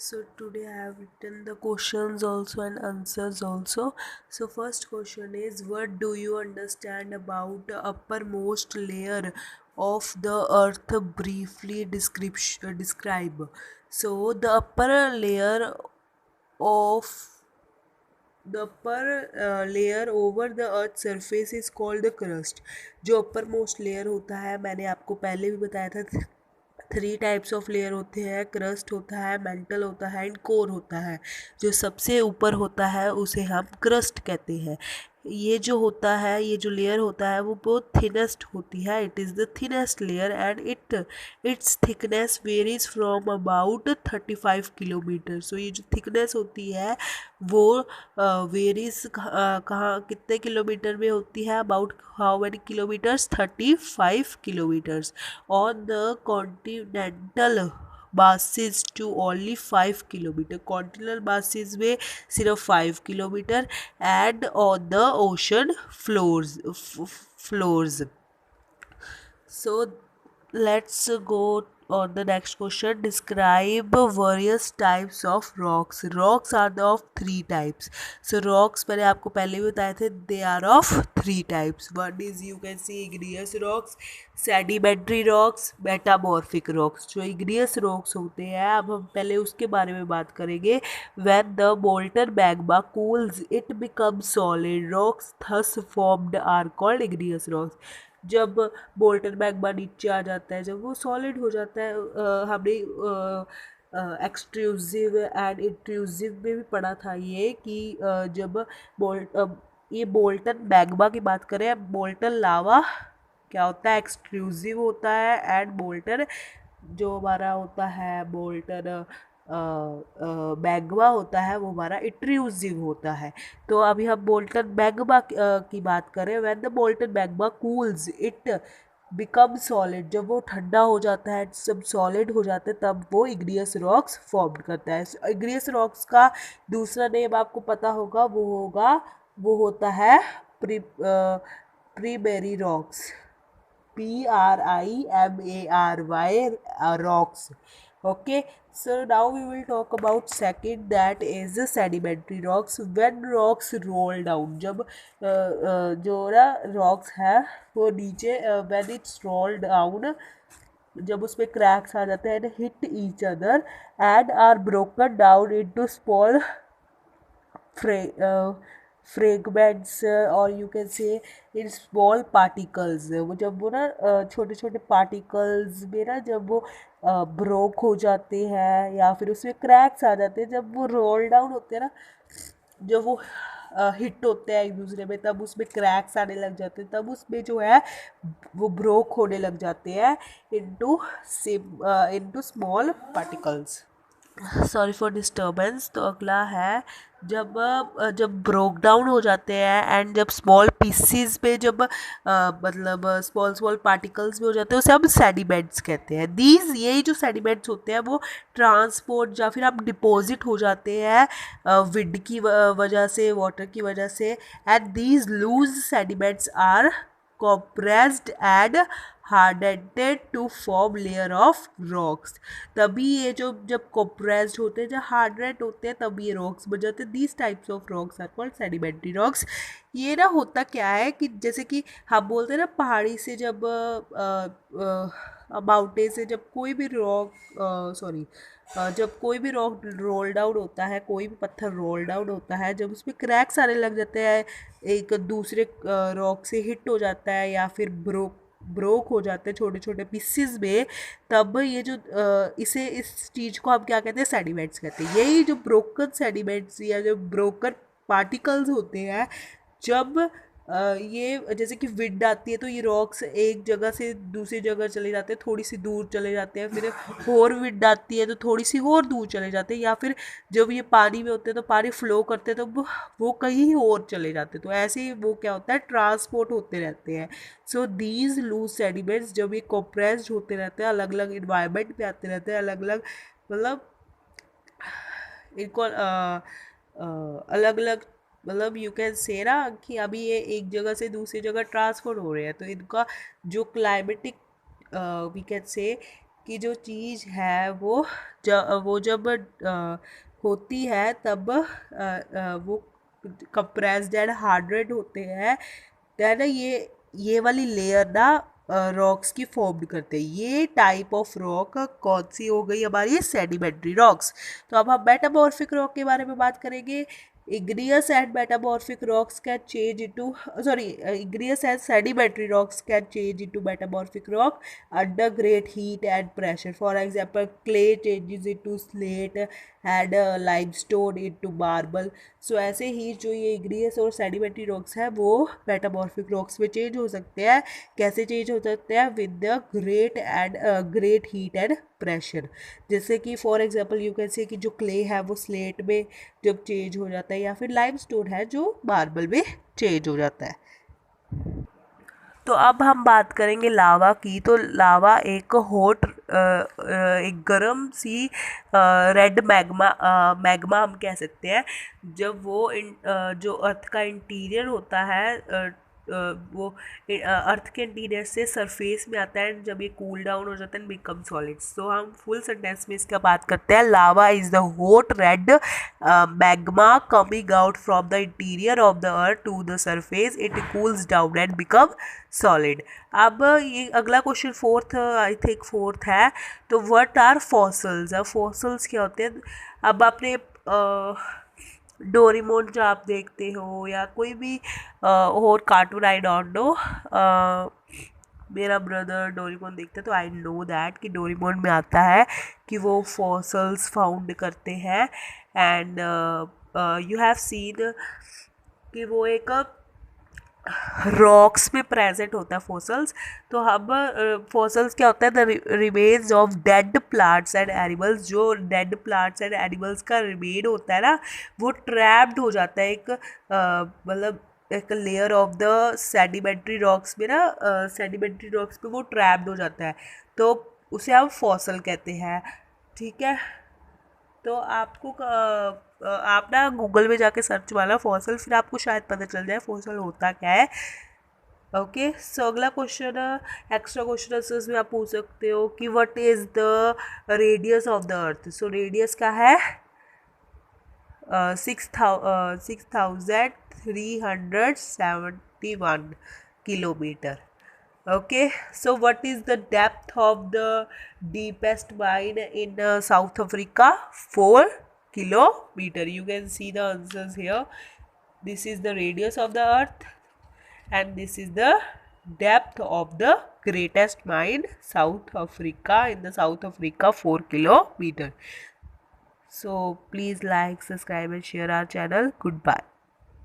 So today I have written the questions also and answers also. So first question is, what do you understand about the uppermost layer of the earth? Briefly describe. So of the upper layer over the earth surface is called the crust. जो upper most layer होता है, मैंने आपको पहले भी बताया था, three types of layer होते हैं, क्रस्ट होता है, मेंटल होता है एंड कोर होता है। जो सबसे ऊपर होता है उसे हम क्रस्ट कहते हैं। ये जो होता है, ये जो लेयर होता है वो बहुत थिनेस्ट होती है, it is the thinnest layer and its thickness varies from about 35 kilometre. So ये जो थिकनेस होती है वो वेरीज कहाँ कितने किलोमीटर में होती है, about how many kilometres, 35 kilometres on the continental basis to only 5 kilometre. Continental basis में सिर्फ 5 kilometre and on the ocean floors. So let's go on the next question. Describe various types of rocks. Rocks are of three types. So rocks मैंने आपको पहले भी बताए थे, they are of three types. One is you can see igneous rocks, sedimentary rocks, metamorphic rocks. जो igneous rocks होते हैं, अब हम पहले उसके बारे में बात करेंगे. When the molten magma cools, it becomes solid. Rocks thus formed are called igneous rocks. जब बोल्टन मैग्मा नीचे आ जाता है, जब वो सॉलिड हो जाता है, हमने एक्सट्रूसिव एंड इंट्रूसिव में भी पढ़ा था ये कि जब ये बोल्टन मैग्मा की बात करें, बोल्टन लावा क्या होता है, एक्सट्रूसिव होता है, एंड बोल्टन जो हमारा होता है बोल्टन मैग्मा होता है वो हमारा इंट्रूसिव होता है। तो अभी हम बोल्टन मैग्मा की बात करें, when the Bolton magma cools it become solid, जब वो ठंडा हो जाता है, जब सॉलिड हो जाता है, तब वो इग्नियस रॉक्स फॉर्म करता है। इग्नियस रॉक्स का दूसरा नेम आपको पता होगा, वो होता है प्रीमेरी rocks, PRIMARY rocks. Okay, so now we will talk about second, that is the sedimentary rocks. When rocks roll down, जब जो ना rocks है वो नीचे when it's roll down, जब उसमें क्रैक्स आ जाते हैं, hit each other and are broken down into small fragments और you can say in small particles. वो जब वो ना छोटे छोटे पार्टिकल्स में ना, जब वो ब्रोक हो जाते हैं या फिर उसमें क्रैक्स आ जाते हैं, जब वो रोल डाउन होते हैं ना, जब वो हिट होते हैं एक दूसरे में, तब उसमें क्रैक्स आने लग जाते हैं, तब उसमें जो है वो ब्रोक होने लग जाते हैं into small particles. Sorry for disturbance. तो अगला है, जब ब्रोक डाउन हो जाते हैं एंड जब स्मॉल पीसीज पे जब मतलब स्मॉल स्मॉल पार्टिकल्स में हो जाते हैं, उसे हम सेडिमेंट्स कहते हैं। दीज यही जो सेडिमेंट्स होते हैं वो ट्रांसपोर्ट या फिर आप डिपॉजिट हो जाते हैं विंड की वजह से, वाटर की वजह से, and these loose sediments are compressed and hardened to form layer of rocks। तभी ये जो जब compressed होते हैं, जब hardened होते हैं, तब ये rocks बन जाते हैं। These types of rocks are called sedimentary rocks। ये ना होता क्या है कि जैसे कि हम बोलते हैं ना, पहाड़ी से जब माउंटेन से जब कोई भी रॉक जब कोई भी रॉक रोल डाउन होता है, कोई भी पत्थर रोल डाउन होता है, जब उसमें क्रैक्स आने लग जाते हैं, एक दूसरे रॉक से हिट हो जाता है या फिर ब्रोक हो जाते हैं छोटे छोटे पीसेस में, तब ये जो इस चीज़ को हम क्या कहते हैं, सेडिमेंट्स कहते हैं। यही जो ब्रोकन सेडिमेंट्स या जो ब्रोकन पार्टिकल्स होते हैं, जब ये जैसे कि विंड आती है तो ये रॉक्स एक जगह से दूसरी जगह चले जाते हैं, थोड़ी सी दूर चले जाते हैं, फिर और विंड आती है तो थोड़ी सी और दूर चले जाते हैं, या फिर जब ये पानी में होते हैं तो पानी फ्लो करते हैं तो वो कहीं और चले जाते हैं। तो ऐसे ही वो क्या होता है, ट्रांसपोर्ट होते रहते हैं। सो दीज लूज सेडिमेंट्स जब ये कंप्रेस्ड होते रहते हैं, अलग अलग इन्वायरमेंट में आते रहते हैं, अलग अलग मतलब इनको अलग अलग मतलब यू कैन से ना कि अभी ये एक जगह से दूसरी जगह ट्रांसफर हो रहे हैं, तो इनका जो क्लाइमेटिक वी कैन से कि जो चीज़ है वो जब होती है तब वो कंप्रेस्ड एंड हार्डेड होते हैं, देन ये वाली लेयर ना रॉक्स की फॉर्म करते हैं। ये टाइप ऑफ रॉक कौन सी हो गई हमारी, सेडिमेंट्री रॉक्स। तो अब हम मेटामॉर्फिक रॉक के बारे में बात करेंगे। igneous and metamorphic rocks can change into igneous and sedimentary rocks can change into metamorphic rock under great heat and pressure. For example, clay changes into slate and limestone into marble. So ऐसे ही जो ये igneous और sedimentary rocks है वो metamorphic rocks में change हो सकते हैं। कैसे change हो सकते हैं? with the great heat and pressure. जैसे कि फॉर एग्जांपल यू कैन से कि जो क्ले है वो स्लेट में जब चेंज हो जाता है, या फिर लाइमस्टोन है जो मार्बल में चेंज हो जाता है। तो अब हम बात करेंगे लावा की। तो लावा एक एक गर्म सी रेड मैग्मा हम कह सकते हैं। जब वो जो अर्थ का इंटीरियर होता है, वो अर्थ के इंटीरियर से सरफेस में आता है, जब ये कूल डाउन हो जाता है बिकम सॉलिड। सो हम फुल सेंटेंस में इसका बात करते हैं। Lava is the hot red magma coming out from the interior of the earth to the surface, it cools down and become solid. अब ये अगला question fourth, I think fourth है। तो व्हाट आर फॉसल्स? अब fossils क्या होते हैं? अब आपने डोरेमोन जो आप देखते हो या कोई भी और कार्टून, आई डोंट नो, मेरा ब्रदर डोरेमोन देखता है तो आई नो दैट कि डोरेमोन में आता है कि वो फॉसल्स फाउंड करते हैं। एंड यू हैव सीन कि वो एक रॉक्स में प्रेजेंट होता है फॉसल्स। तो हम फॉसल्स क्या होता है? The remains of dead plants and animals. जो डेड प्लांट्स एंड एनिमल्स का रिमेन होता है ना, वो ट्रैप्ड हो जाता है एक मतलब एक layer of the sedimentary rocks में ना, सेडिमेंट्री रॉक्स पे वो ट्रैप्ड हो जाता है, तो उसे हम फॉसल कहते हैं। ठीक है, तो आपको आप ना गूगल में जाके सर्च मारना फॉसल, फिर आपको शायद पता चल जाए फॉसल होता क्या है। ओके, सो अगला क्वेश्चन, एक्स्ट्रा क्वेश्चन आंसर्स में आप पूछ सकते हो कि what is the radius of the earth. So radius का है 6371 kilometre. Okay, so what is the depth of the deepest mine in South Africa? 4 kilometer. You can see the answers here. This is the radius of the earth and this is the depth of the greatest mine, South Africa, in the South Africa, 4 kilometer. So please like, subscribe and share our channel. Goodbye.